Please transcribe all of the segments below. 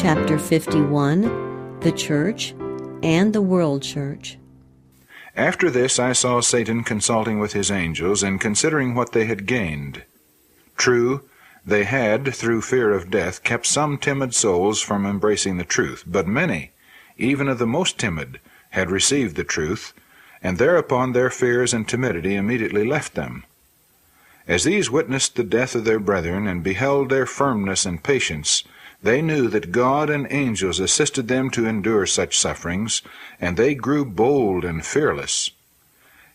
Chapter 51, The Church and the World Church. After this I saw Satan consulting with his angels, and considering what they had gained. True, they had, through fear of death, kept some timid souls from embracing the truth, but many, even of the most timid, had received the truth, and thereupon their fears and timidity immediately left them. As these witnessed the death of their brethren, and beheld their firmness and patience, they knew that God and angels assisted them to endure such sufferings, and they grew bold and fearless.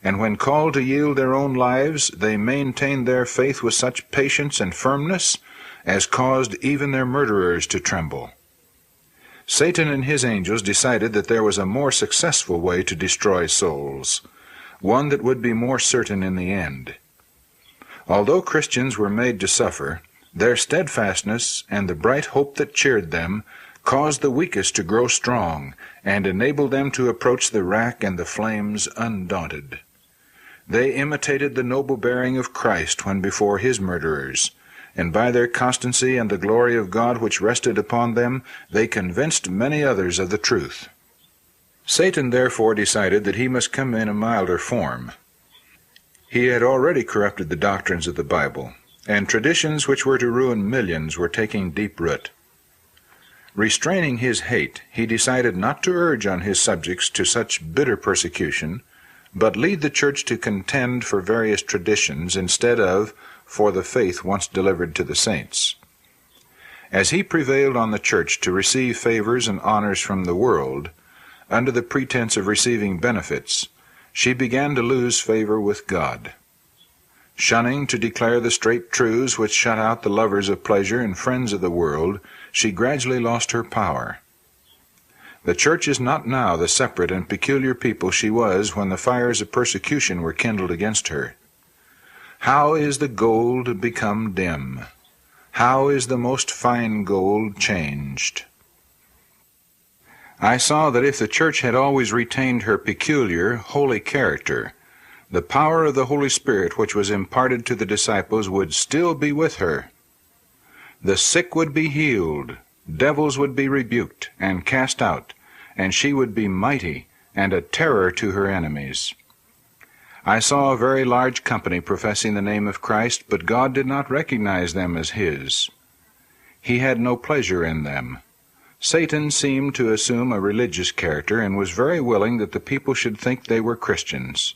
And when called to yield their own lives, they maintained their faith with such patience and firmness as caused even their murderers to tremble. Satan and his angels decided that there was a more successful way to destroy souls, one that would be more certain in the end. Although Christians were made to suffer, their steadfastness and the bright hope that cheered them caused the weakest to grow strong and enabled them to approach the rack and the flames undaunted. They imitated the noble bearing of Christ when before his murderers, and by their constancy and the glory of God which rested upon them, they convinced many others of the truth. Satan therefore decided that he must come in a milder form. He had already corrupted the doctrines of the Bible, and traditions which were to ruin millions were taking deep root. Restraining his hate, he decided not to urge on his subjects to such bitter persecution, but lead the church to contend for various traditions instead of for the faith once delivered to the saints. As he prevailed on the church to receive favors and honors from the world, under the pretense of receiving benefits, she began to lose favor with God. Shunning to declare the straight truths which shut out the lovers of pleasure and friends of the world, she gradually lost her power. The church is not now the separate and peculiar people she was when the fires of persecution were kindled against her. How is the gold become dim? How is the most fine gold changed? I saw that if the church had always retained her peculiar, holy character, the power of the Holy Spirit which was imparted to the disciples would still be with her. The sick would be healed, devils would be rebuked and cast out, and she would be mighty and a terror to her enemies. I saw a very large company professing the name of Christ, but God did not recognize them as his. He had no pleasure in them. Satan seemed to assume a religious character and was very willing that the people should think they were Christians.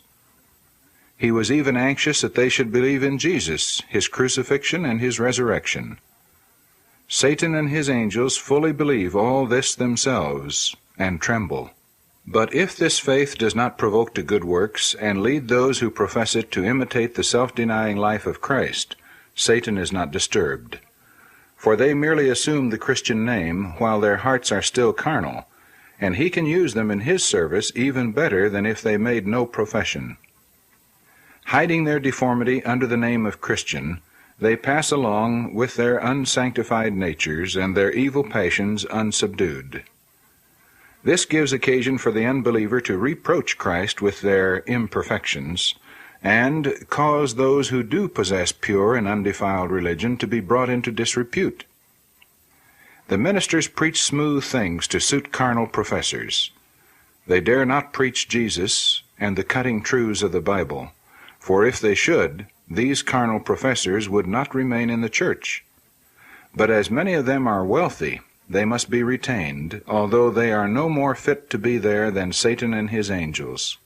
He was even anxious that they should believe in Jesus, his crucifixion, and his resurrection. Satan and his angels fully believe all this themselves, and tremble. But if this faith does not provoke to good works, and lead those who profess it to imitate the self-denying life of Christ, Satan is not disturbed. For they merely assume the Christian name, while their hearts are still carnal, and he can use them in his service even better than if they made no profession. Hiding their deformity under the name of Christian, they pass along with their unsanctified natures and their evil passions unsubdued. This gives occasion for the unbeliever to reproach Christ with their imperfections, and cause those who do possess pure and undefiled religion to be brought into disrepute. The ministers preach smooth things to suit carnal professors. They dare not preach Jesus and the cutting truths of the Bible, for if they should, these carnal professors would not remain in the church. But as many of them are wealthy, they must be retained, although they are no more fit to be there than Satan and his angels.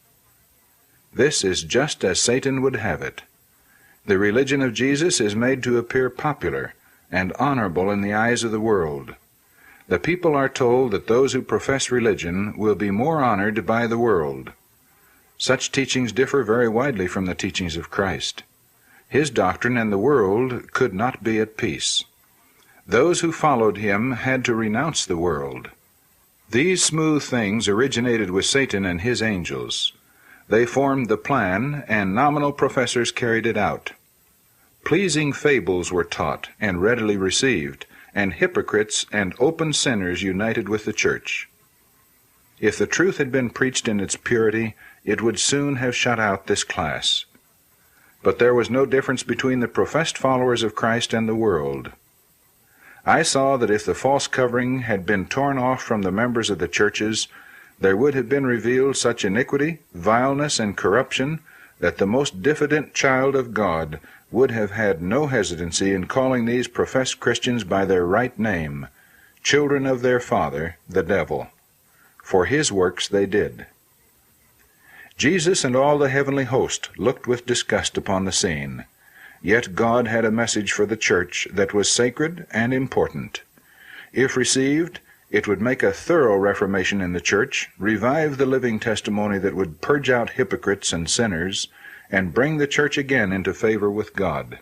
This is just as Satan would have it. The religion of Jesus is made to appear popular and honorable in the eyes of the world. The people are told that those who profess religion will be more honored by the world. Such teachings differ very widely from the teachings of Christ. His doctrine and the world could not be at peace. Those who followed him had to renounce the world. These smooth things originated with Satan and his angels. They formed the plan, and nominal professors carried it out. Pleasing fables were taught and readily received, and hypocrites and open sinners united with the church. If the truth had been preached in its purity, it would soon have shut out this class. But there was no difference between the professed followers of Christ and the world. I saw that if the false covering had been torn off from the members of the churches, there would have been revealed such iniquity, vileness, and corruption that the most diffident child of God would have had no hesitancy in calling these professed Christians by their right name, children of their father, the devil. For his works they did. Jesus and all the heavenly host looked with disgust upon the scene. Yet God had a message for the church that was sacred and important. If received, it would make a thorough reformation in the church, revive the living testimony that would purge out hypocrites and sinners, and bring the church again into favor with God.